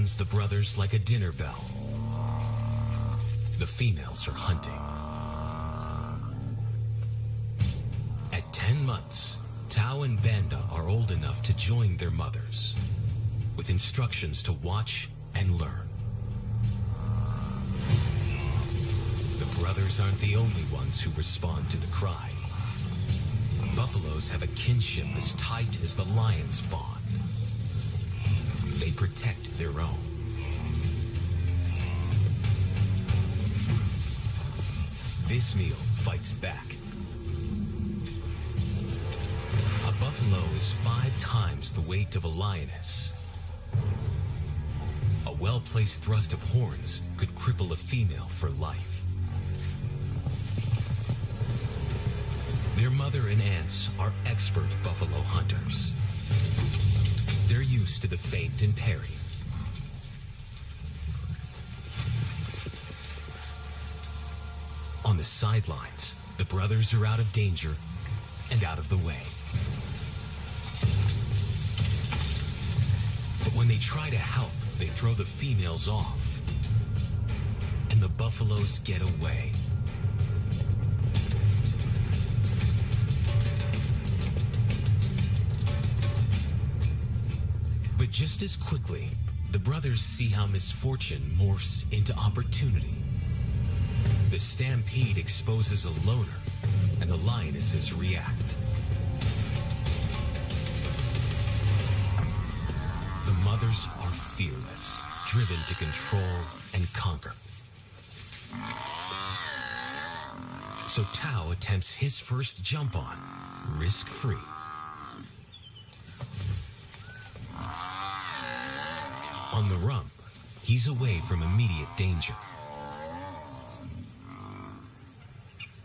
summons the brothers like a dinner bell. The females are hunting. At 10 months, Tao and Banda are old enough to join their mothers, with instructions to watch and learn. The brothers aren't the only ones who respond to the cry. Buffaloes have a kinship as tight as the lion's bond. They protect their own. This meal fights back. A buffalo is 5 times the weight of a lioness. A well-placed thrust of horns could cripple a female for life. Their mother and aunts are expert buffalo hunters. They're used to the feint and parry. On the sidelines, the brothers are out of danger and out of the way. But when they try to help, they throw the females off, and the buffaloes get away. But just as quickly, the brothers see how misfortune morphs into opportunity. The stampede exposes a loner, and the lionesses react. The mothers are fearless, driven to control and conquer. So Tao attempts his first jump on, risk-free. On the rump, he's away from immediate danger.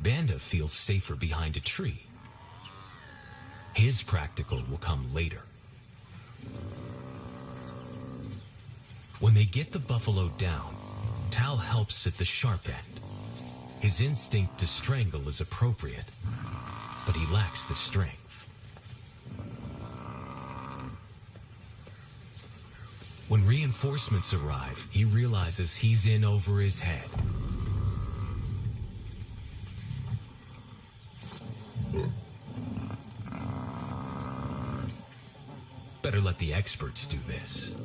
Banda feels safer behind a tree. His practical will come later. When they get the buffalo down, Tao helps at the sharp end. His instinct to strangle is appropriate, but he lacks the strength. When reinforcements arrive, he realizes he's in over his head. Better let the experts do this.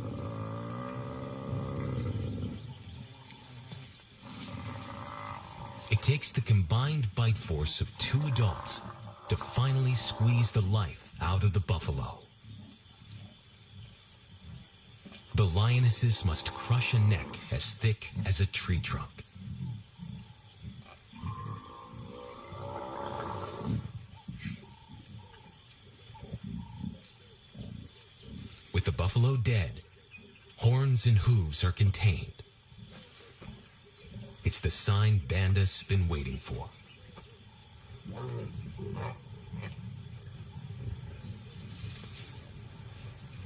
It takes the combined bite force of 2 adults to finally squeeze the life out of the buffalo. The lionesses must crush a neck as thick as a tree trunk. With the buffalo dead, horns and hooves are contained. It's the sign Banda's been waiting for.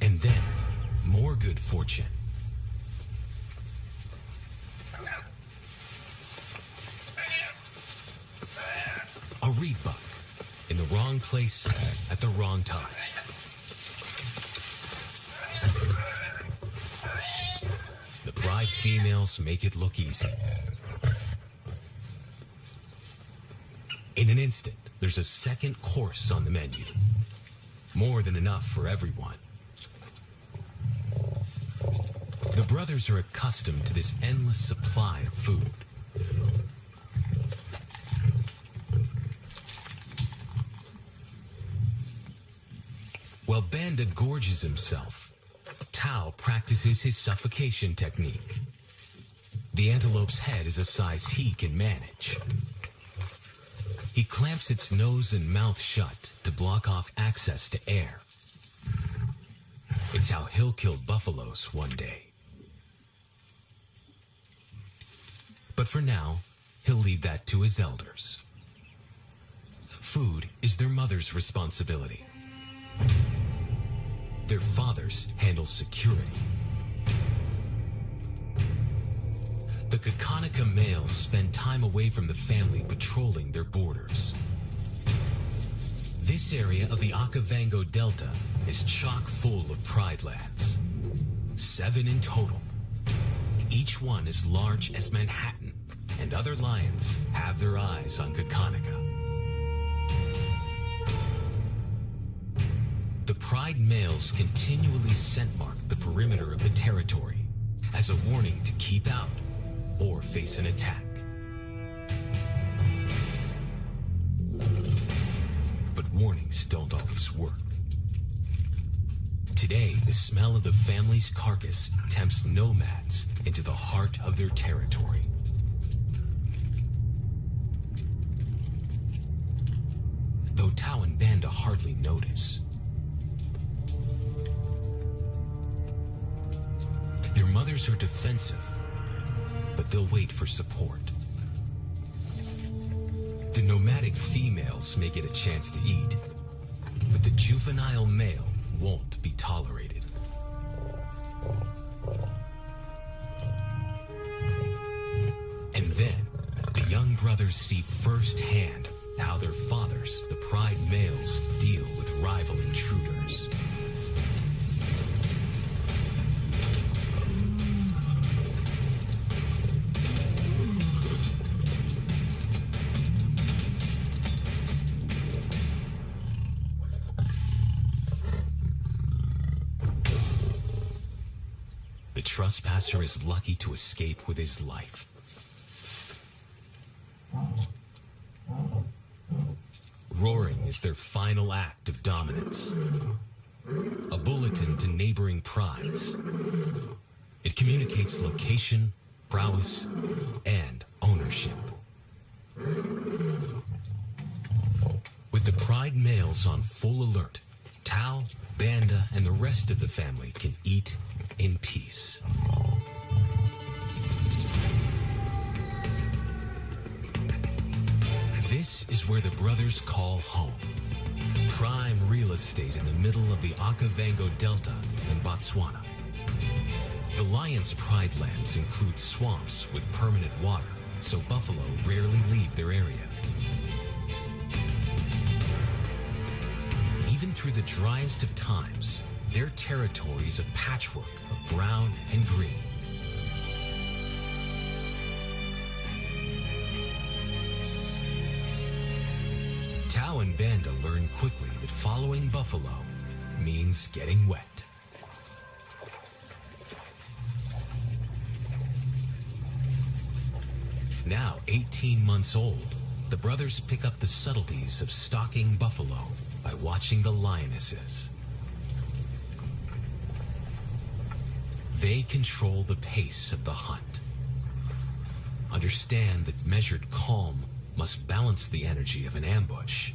And then, more good fortune. A reed buck in the wrong place at the wrong time. The bride females make it look easy. In an instant, there's a second course on the menu. More than enough for everyone. The brothers are accustomed to this endless supply of food. While Banda gorges himself, Tao practices his suffocation technique. The antelope's head is a size he can manage. He clamps its nose and mouth shut to block off access to air. It's how he'll kill buffaloes one day. But for now, he'll leave that to his elders. Food is their mother's responsibility. Their fathers handle security. The Kakanika males spend time away from the family patrolling their borders. This area of the Okavango Delta is chock full of pride lands. 7 in total, each one as large as Manhattan, and other lions have their eyes on Kakanika. The pride males continually scent mark the perimeter of the territory as a warning to keep out or face an attack. But warnings don't always work. Today, the smell of the family's carcass tempts nomads into the heart of their territory. Though Tao and Banda hardly notice. Their mothers are defensive, but they'll wait for support. The nomadic females may get a chance to eat, but the juvenile male won't be tolerated. And then, the young brothers see firsthand how their fathers, the pride males, deal with rival intruders. The trespasser is lucky to escape with his life. Roaring is their final act of dominance. A bulletin to neighboring prides. It communicates location, prowess, and ownership. With the pride males on full alert, Tao, Banda, and the rest of the family can eat in peace. This is where the brothers call home. Prime real estate in the middle of the Okavango Delta in Botswana. The Lions' pride lands include swamps with permanent water, so buffalo rarely leave their area. Even through the driest of times, their territory is a patchwork of brown and green. Tao and Banda learn quickly that following buffalo means getting wet. Now 18 months old, the brothers pick up the subtleties of stalking buffalo by watching the lionesses. They control the pace of the hunt. Understand that measured calm must balance the energy of an ambush.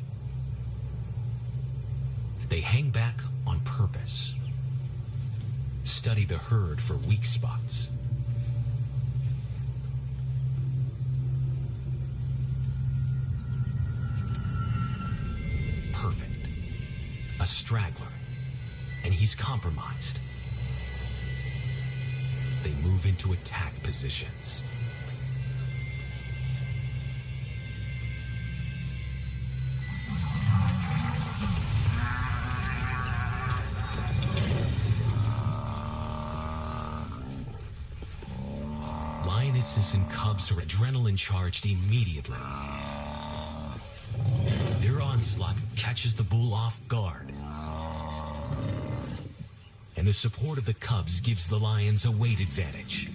They hang back on purpose. Study the herd for weak spots. Perfect. A straggler, and he's compromised. They move into attack positions. Lionesses and cubs are adrenaline charged immediately. Their onslaught catches the bull off guard. And the support of the cubs gives the lions a weight advantage.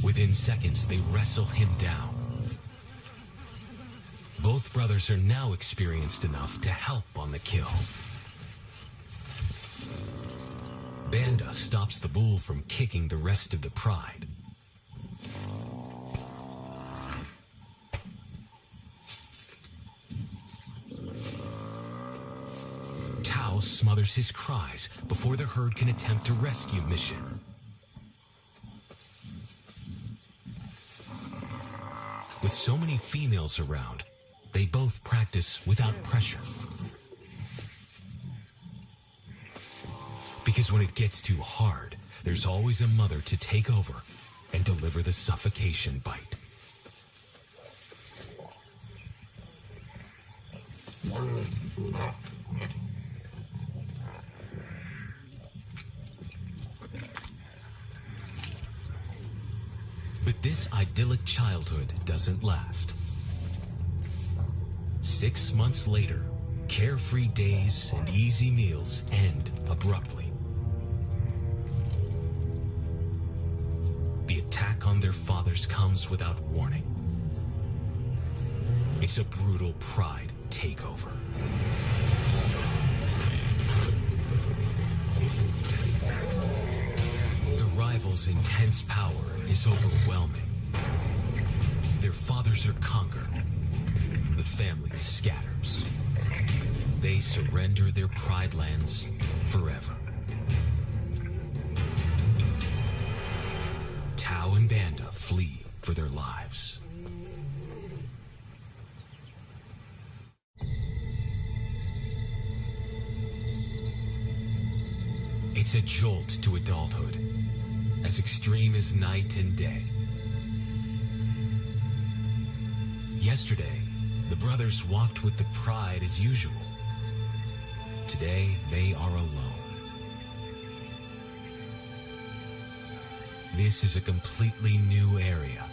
Within seconds, they wrestle him down. Both brothers are now experienced enough to help on the kill. Banda stops the bull from kicking the rest of the pride. Tao smothers his cries before the herd can attempt a rescue mission. With so many females around, they both practice without pressure. Because when it gets too hard, there's always a mother to take over and deliver the suffocation bite. But this idyllic childhood doesn't last. 6 months later, carefree days and easy meals end abruptly. The attack on their fathers comes without warning. It's a brutal pride takeover. The rivals' intense power is overwhelming. Their fathers are conquered. The family scatters. They surrender their pride lands forever. Tao and Banda flee for their lives. It's a jolt to adulthood, as extreme as night and day. Yesterday, the brothers walked with the pride as usual. Today, they are alone. This is a completely new area.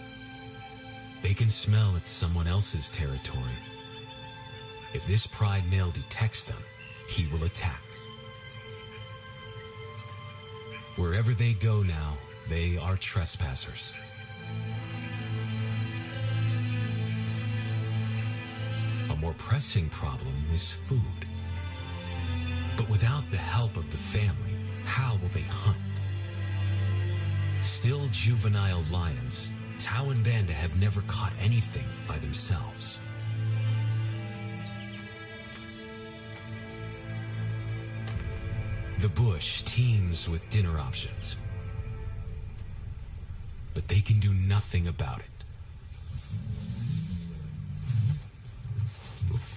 They can smell it's someone else's territory. If this pride male detects them, he will attack. Wherever they go now, they are trespassers. A more pressing problem is food. But without the help of the family, how will they hunt? Still juvenile lions, Tao and Banda have never caught anything by themselves. The bush teems with dinner options, but they can do nothing about it.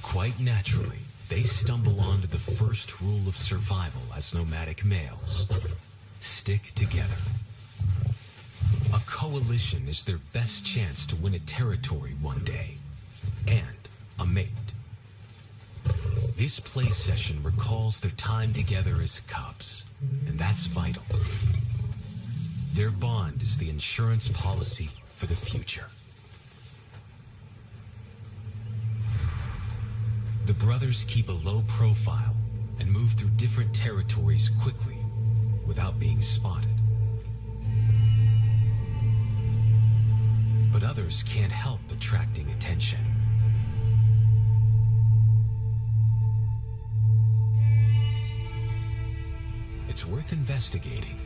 Quite naturally, they stumble onto the first rule of survival as nomadic males: stick together. A coalition is their best chance to win a territory one day, and a mate. This play session recalls their time together as cubs, and that's vital. Their bond is the insurance policy for the future. The brothers keep a low profile and move through different territories quickly without being spotted. But others can't help attracting attention. It's worth investigating.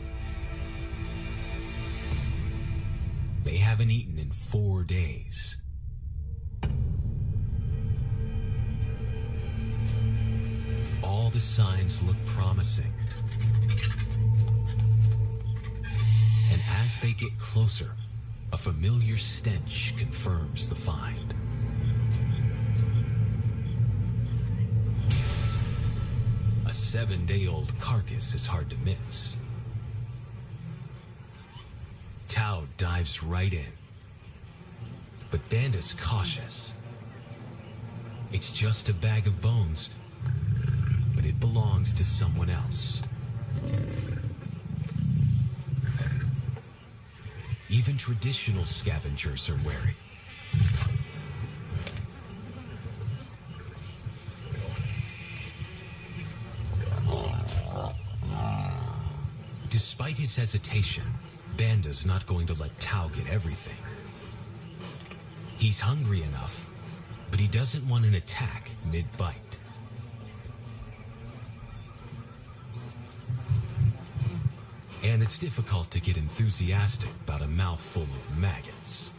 They haven't eaten in 4 days. All the signs look promising. And as they get closer, a familiar stench confirms the find. A 7-day-old carcass is hard to miss. Tao dives right in, but Banda's cautious. It's just a bag of bones, but it belongs to someone else. Even traditional scavengers are wary. Despite his hesitation, Banda's not going to let Tao get everything. He's hungry enough, but he doesn't want an attack mid-bite. And it's difficult to get enthusiastic about a mouthful of maggots.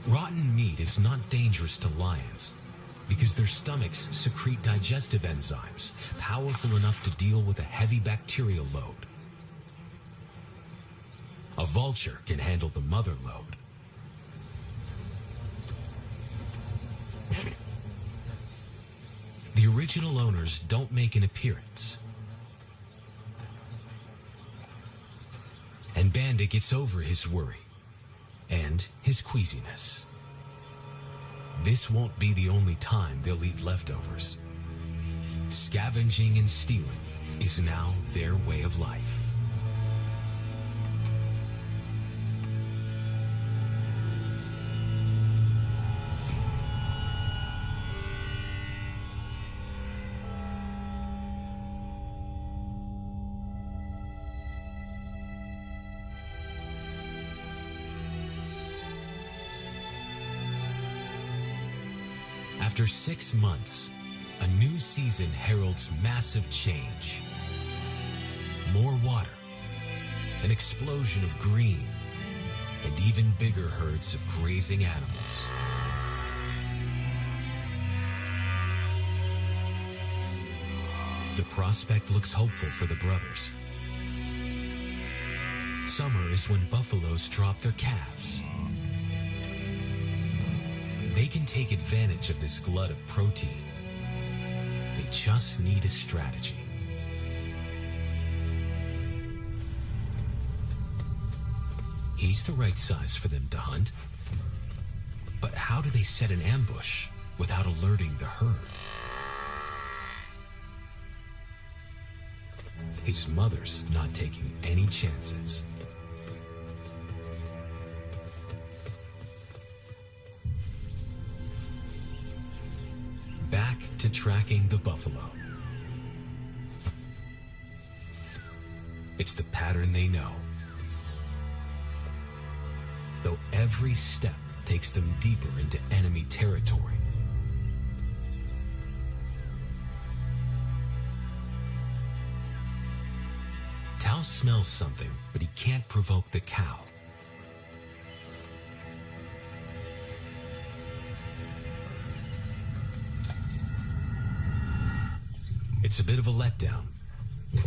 Rotten meat is not dangerous to lions because their stomachs secrete digestive enzymes powerful enough to deal with a heavy bacterial load. A vulture can handle the mother load. The original owners don't make an appearance. And Banda gets over his worry and his queasiness. This won't be the only time they'll eat leftovers. Scavenging and stealing is now their way of life. After 6 months, a new season heralds massive change. More water, an explosion of green, and even bigger herds of grazing animals. The prospect looks hopeful for the brothers. Summer is when buffaloes drop their calves. They can take advantage of this glut of protein. They just need a strategy. He's the right size for them to hunt. But how do they set an ambush without alerting the herd? His mother's not taking any chances. Back to tracking the buffalo. It's the pattern they know. Though every step takes them deeper into enemy territory. Tao smells something, but he can't provoke the cow. It's a bit of a letdown.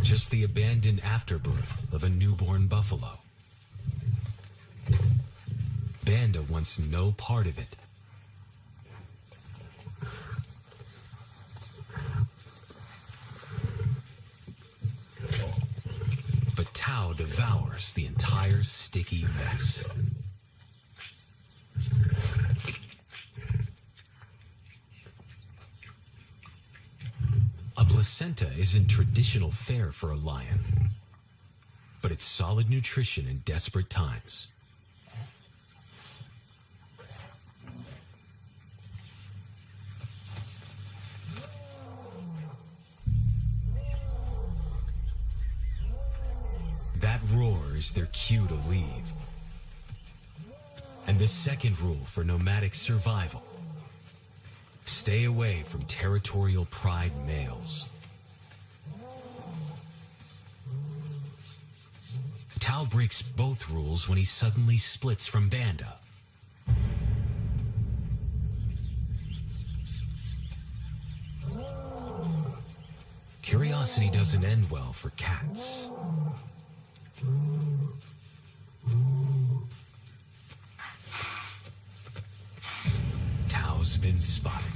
Just the abandoned afterbirth of a newborn buffalo. Banda wants no part of it. But Tao devours the entire sticky mess. A placenta isn't traditional fare for a lion, but it's solid nutrition in desperate times. That roar is their cue to leave. And the second rule for nomadic survival: stay away from territorial pride males. Tao breaks both rules when he suddenly splits from Banda. Curiosity doesn't end well for cats. Tao's been spotted.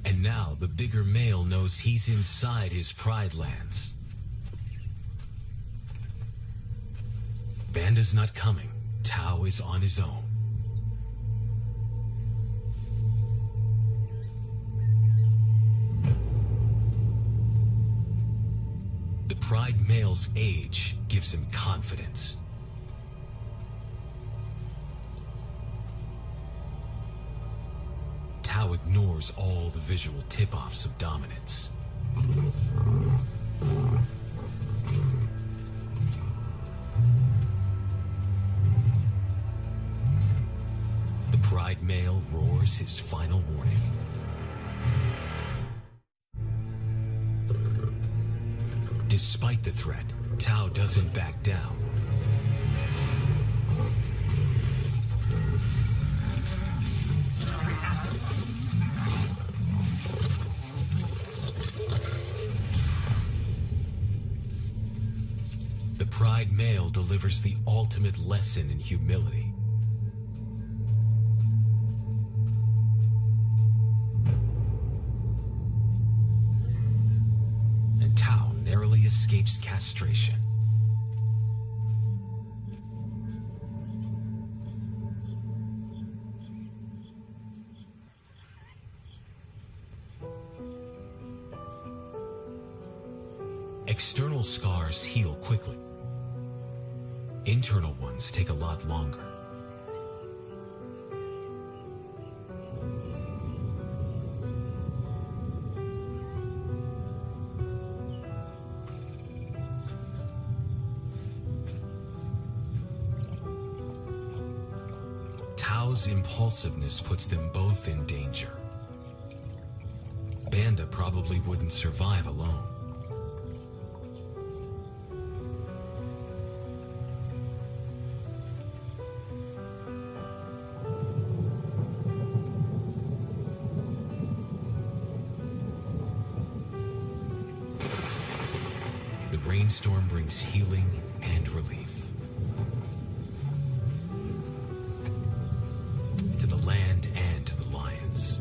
And now the bigger male knows he's inside his pride lands. Banda's not coming. Tao is on his own. The pride male's age gives him confidence. Tao ignores all the visual tip-offs of dominance. The pride male roars his final warning. Despite the threat, Tao doesn't back down. The pride male delivers the ultimate lesson in humility. And Tao narrowly escapes castration. External scars heal quickly. Internal ones take a lot longer. Tao's impulsiveness puts them both in danger. Banda probably wouldn't survive alone. The rainstorm brings healing and relief to the land and to the lions.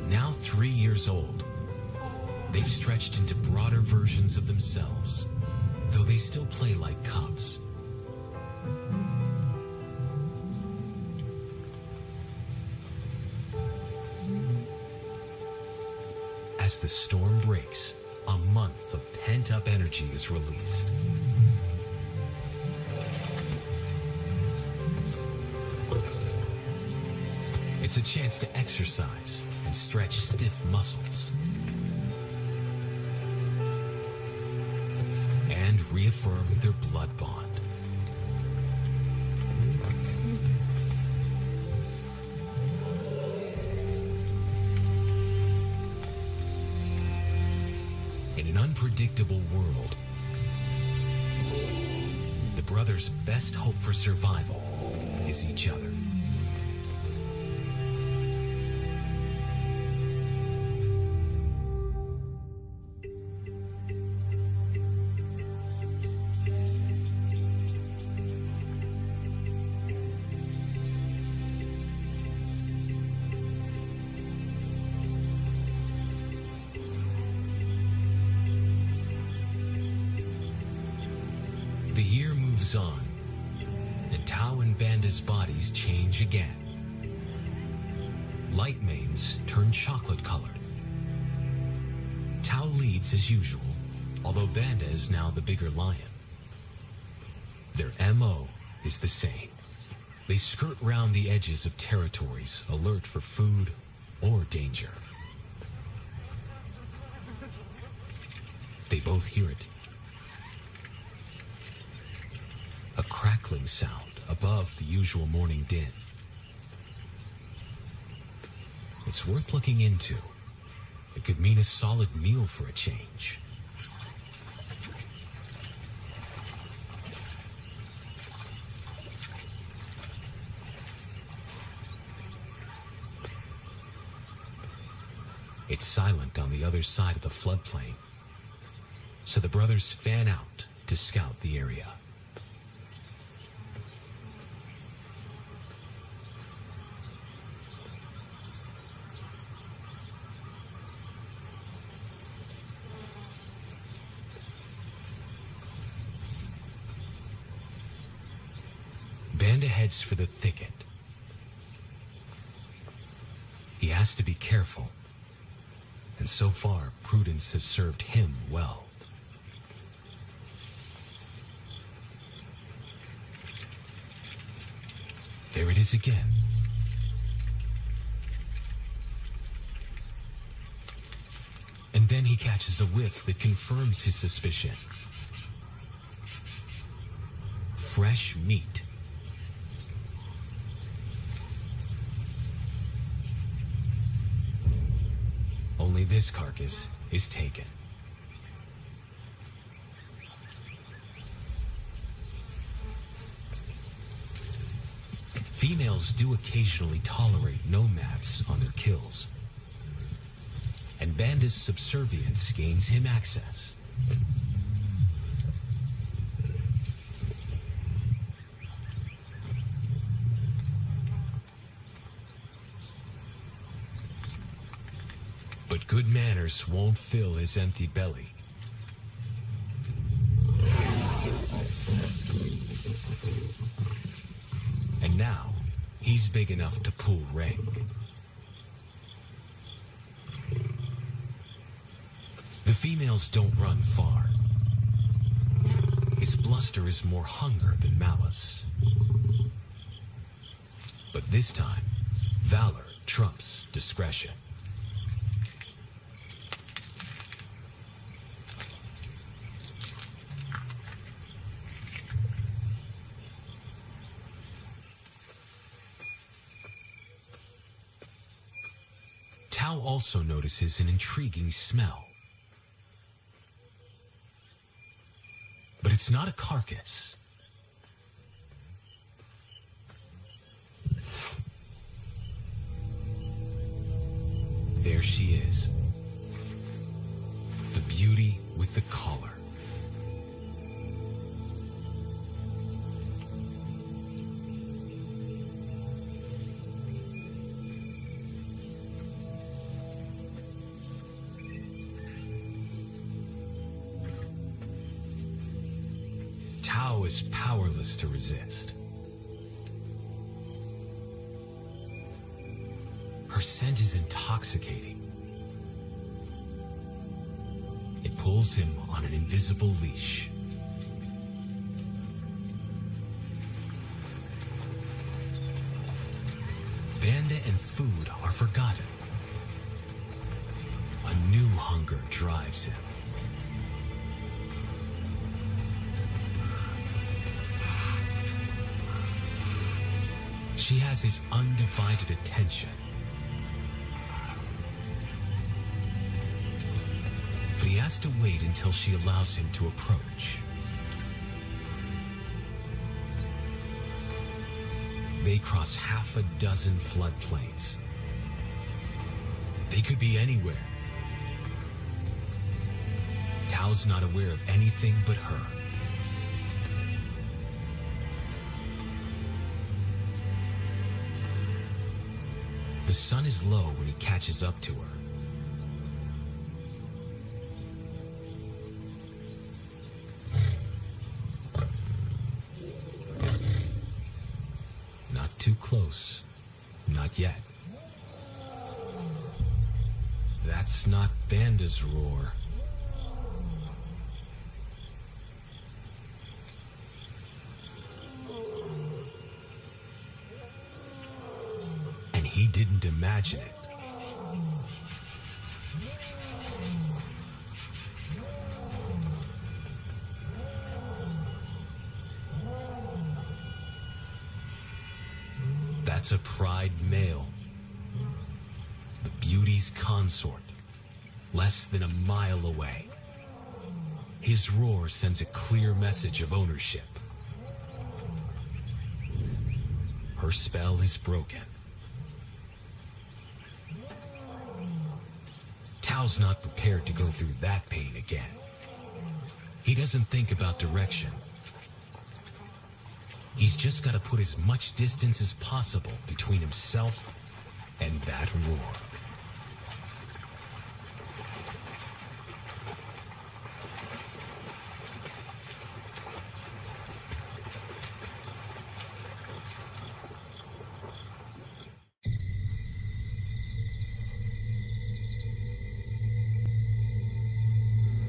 Now 3 years old, they've stretched into broader versions of themselves, though they still play like cubs. As the storm breaks, a month of pent-up energy is released. It's a chance to exercise and stretch stiff muscles. And reaffirm their blood bond. In an unpredictable world, the brothers' best hope for survival is each other. The year moves on, and Tao and Banda's bodies change again. Light manes turn chocolate-colored. Tao leads as usual, although Banda is now the bigger lion. Their MO is the same. They skirt round the edges of territories, alert for food or danger. They both hear it. A crackling sound above the usual morning din. It's worth looking into. It could mean a solid meal for a change. It's silent on the other side of the floodplain, so the brothers fan out to scout the area. Banda heads for the thicket. He has to be careful, and so far, prudence has served him well. There it is again. And then he catches a whiff that confirms his suspicion. Fresh meat. Only this carcass is taken. Females do occasionally tolerate nomads on their kills, and Banda's subservience gains him access. But good manners won't fill his empty belly. And now, he's big enough to pull rank. The females don't run far. His bluster is more hunger than malice. But this time, valor trumps discretion. Tao also notices an intriguing smell. But it's not a carcass. There she is. The beauty with the collar. Tao is powerless to resist. Her scent is intoxicating. It pulls him on an invisible leash. Banda and food are forgotten. A new hunger drives him. She has his undivided attention. But he has to wait until she allows him to approach. They cross half a dozen floodplains. They could be anywhere. Tao's not aware of anything but her. The sun is low when he catches up to her. Not too close. Not yet. That's not Banda's roar. And he didn't imagine it. That's a pride male. The beauty's consort, less than a mile away. His roar sends a clear message of ownership. Her spell is broken. Tao's not prepared to go through that pain again. He doesn't think about direction. He's just got to put as much distance as possible between himself and that roar.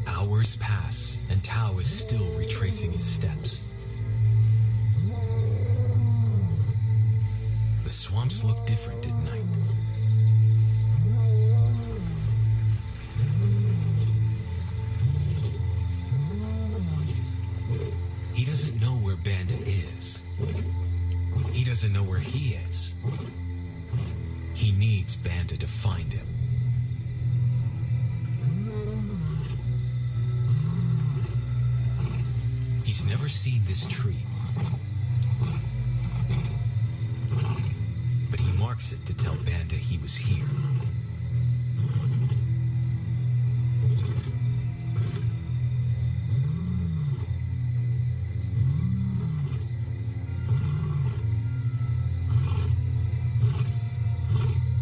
Hours pass, and Tao is still retracing his steps. The swamps look different at night. He doesn't know where Banda is. He doesn't know where he is. He needs Banda to find him. He's never seen this tree. But he marks it to tell Banda he was here.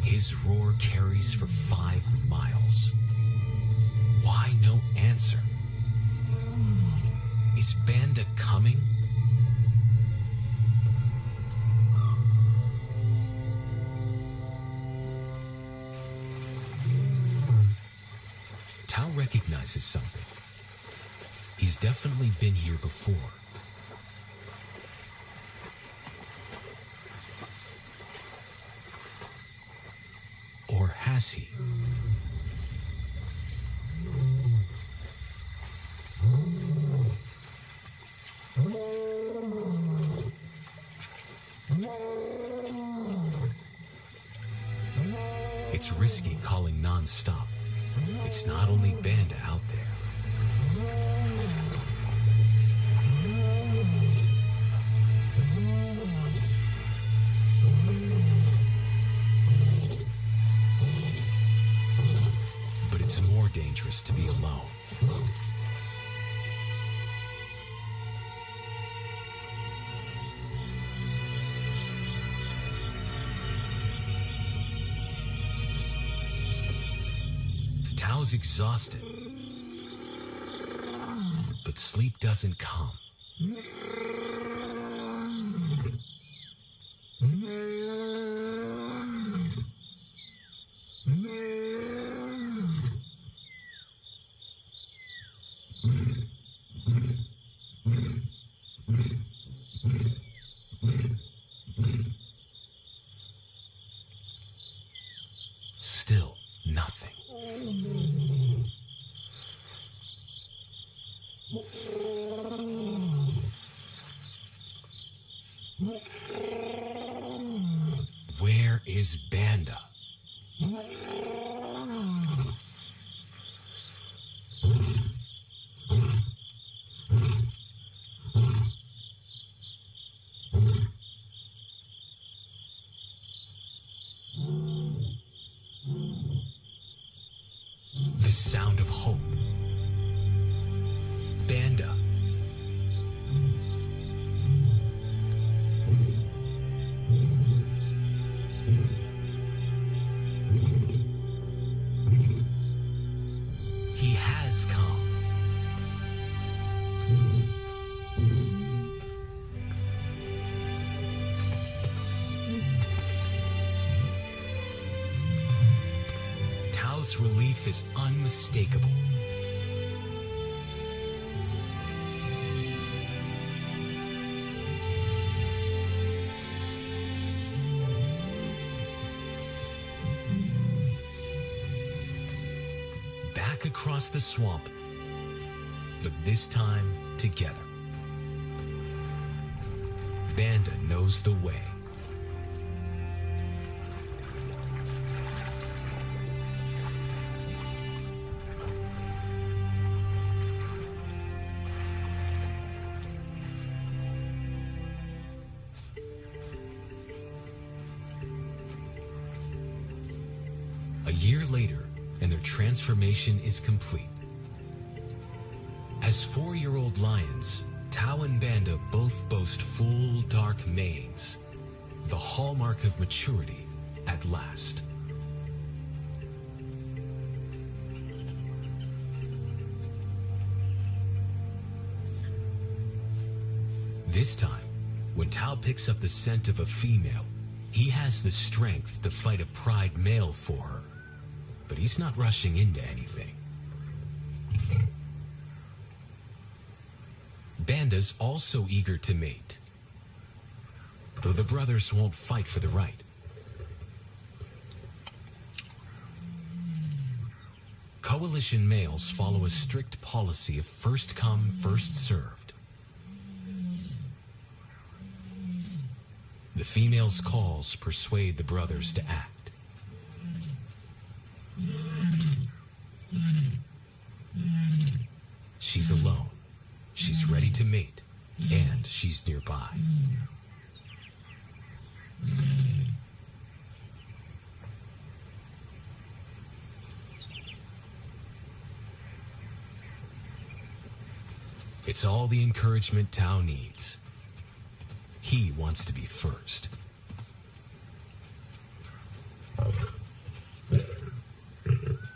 His roar carries for 5 miles. Why no answer? Is Banda coming? Tao recognizes something. He's definitely been here before. Or has he? It's risky caution. calling non-stop. It's not only Banda out there. But it's more dangerous to be alone. Tao's exhausted, but sleep doesn't come. Still nothing. Where is Banda? The sound of hope. Banda. He has come. Tao's relief is unmistakable. Back across the swamp, but this time together. Banda knows the way. A year later, and their transformation is complete. As 4-year-old lions, Tao and Banda both boast full dark manes, the hallmark of maturity at last. This time, when Tao picks up the scent of a female, he has the strength to fight a pride male for her. But he's not rushing into anything. Banda's also eager to mate, though the brothers won't fight for the right. Coalition males follow a strict policy of first come, first served. The female's calls persuade the brothers to act. She's alone, she's ready to mate, and she's nearby. It's all the encouragement Tao needs. He wants to be first.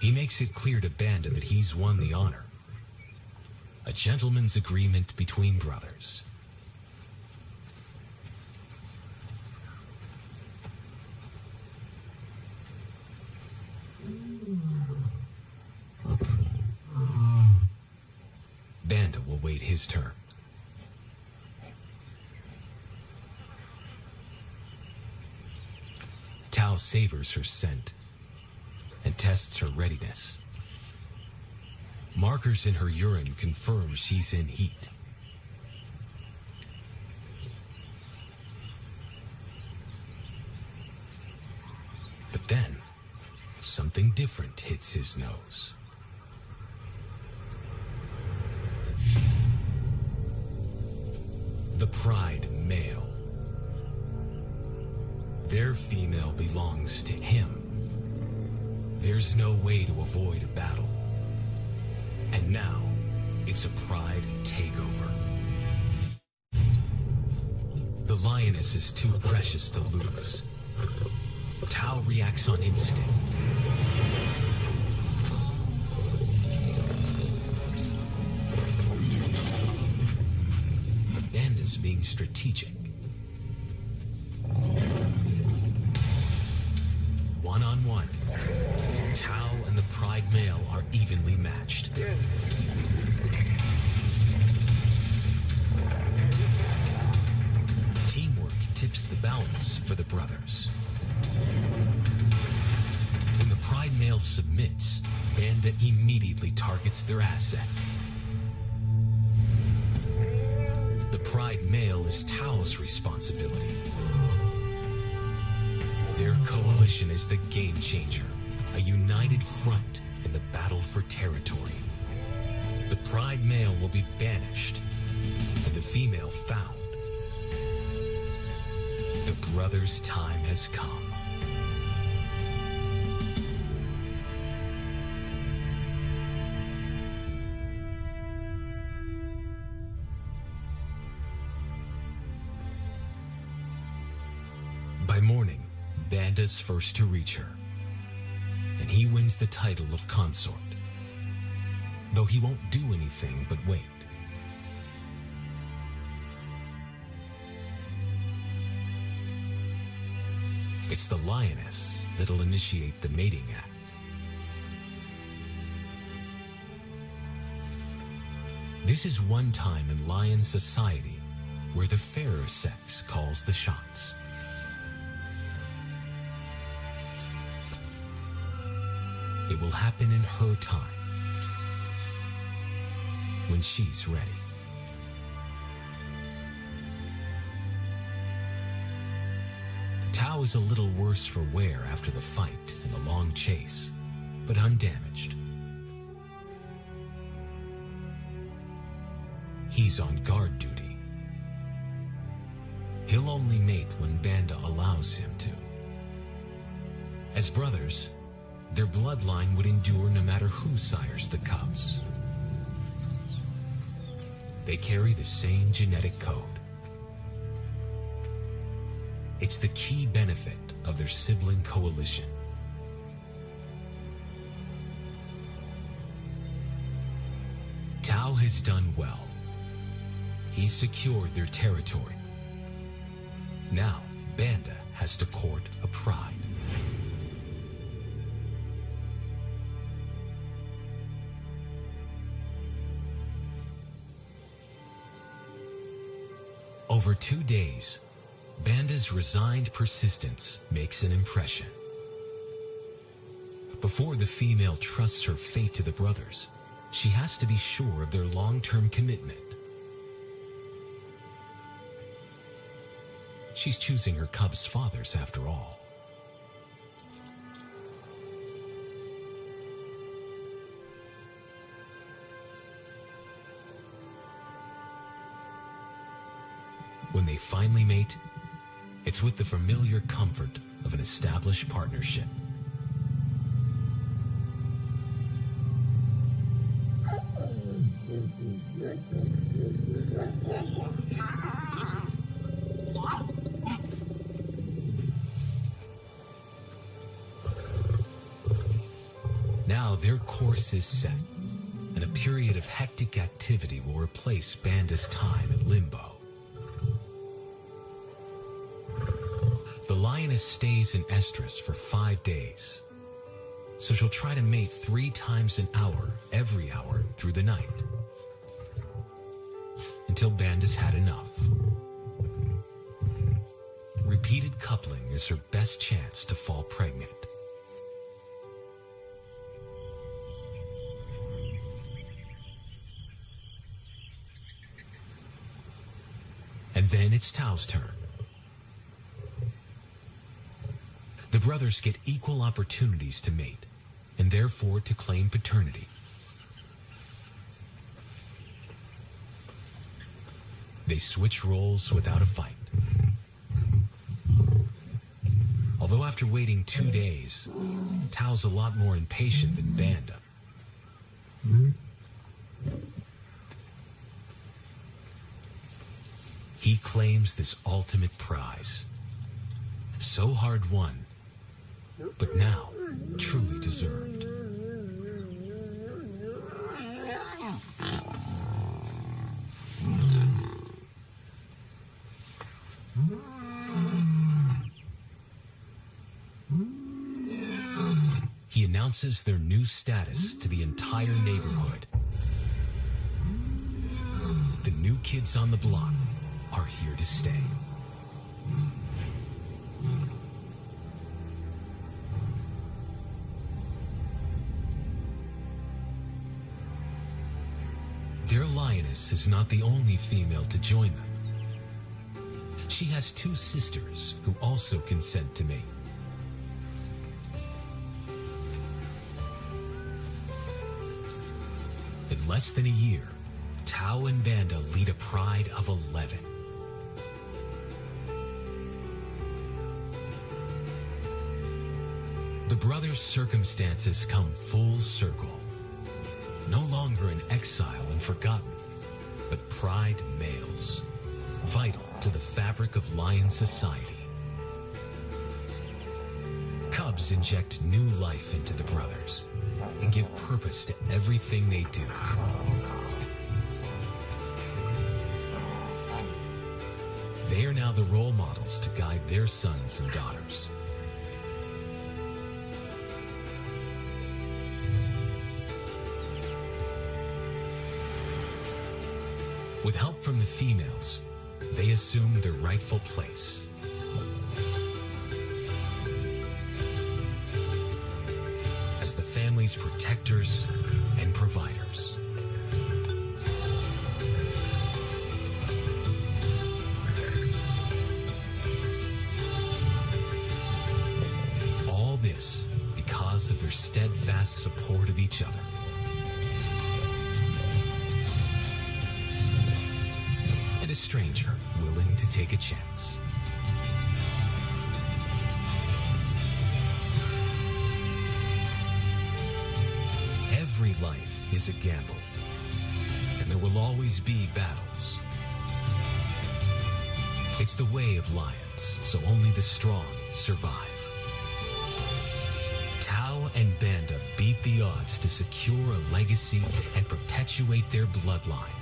He makes it clear to Banda that he's won the honor. A gentleman's agreement between brothers. Banda will wait his turn. Tao savors her scent and tests her readiness. Markers in her urine confirm she's in heat. But then, something different hits his nose. The pride male. Their female belongs to him. There's no way to avoid a battle. And now, it's a pride takeover. The lioness is too precious to lose. Tao reacts on instinct. Banda's being strategic. One-on-one, Tao and the pride male are evenly matched. Teamwork tips the balance for the brothers. When the pride male submits, Banda immediately targets their asset. The pride male is Tao's responsibility. Their coalition is the game changer, a united front in the battle for territory. The pride male will be banished, and the female found. The brothers' time has come. By morning, Banda's first to reach her, and he wins the title of consort, though he won't do anything but wait. It's the lioness that'll initiate the mating act. This is one time in lion society where the fairer sex calls the shots. It will happen in her time, when she's ready. Tao is a little worse for wear after the fight and the long chase, but undamaged. He's on guard duty. He'll only mate when Banda allows him to. As brothers, their bloodline would endure no matter who sires the cubs. They carry the same genetic code. It's the key benefit of their sibling coalition. Tao has done well. He's secured their territory. Now, Banda has to court a pride. Over 2 days, Banda's resigned persistence makes an impression. Before the female trusts her fate to the brothers, she has to be sure of their long-term commitment. She's choosing her cub's fathers after all. When they finally mate, it's with the familiar comfort of an established partnership. Now their course is set, and a period of hectic activity will replace Banda's time in limbo. The lioness stays in estrus for 5 days, so she'll try to mate 3 times an hour, every hour through the night, until Banda's had enough. Repeated coupling is her best chance to fall pregnant. And then it's Tao's turn. The The brothers get equal opportunities to mate, and therefore to claim paternity. They switch roles without a fight. Although after waiting 2 days, Tao's a lot more impatient than Banda. He claims this ultimate prize. So hard won, but now truly deserved. He announces their new status to the entire neighborhood. The new kids on the block are here to stay. Their lioness is not the only female to join them. She has 2 sisters who also consent to mate. In less than a year, Tao and Banda lead a pride of 11. The brothers' circumstances come full circle. No longer in exile and forgotten, but pride males, vital to the fabric of lion society. Cubs inject new life into the brothers and give purpose to everything they do. They are now the role models to guide their sons and daughters. With help from the females, they assume their rightful place. As the family's protectors and providers. All this because of their steadfast support of each other. A stranger willing to take a chance. Every life is a gamble, and there will always be battles. It's the way of lions, so only the strong survive. Tao and Banda beat the odds to secure a legacy and perpetuate their bloodline,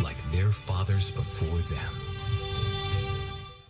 like their fathers before them.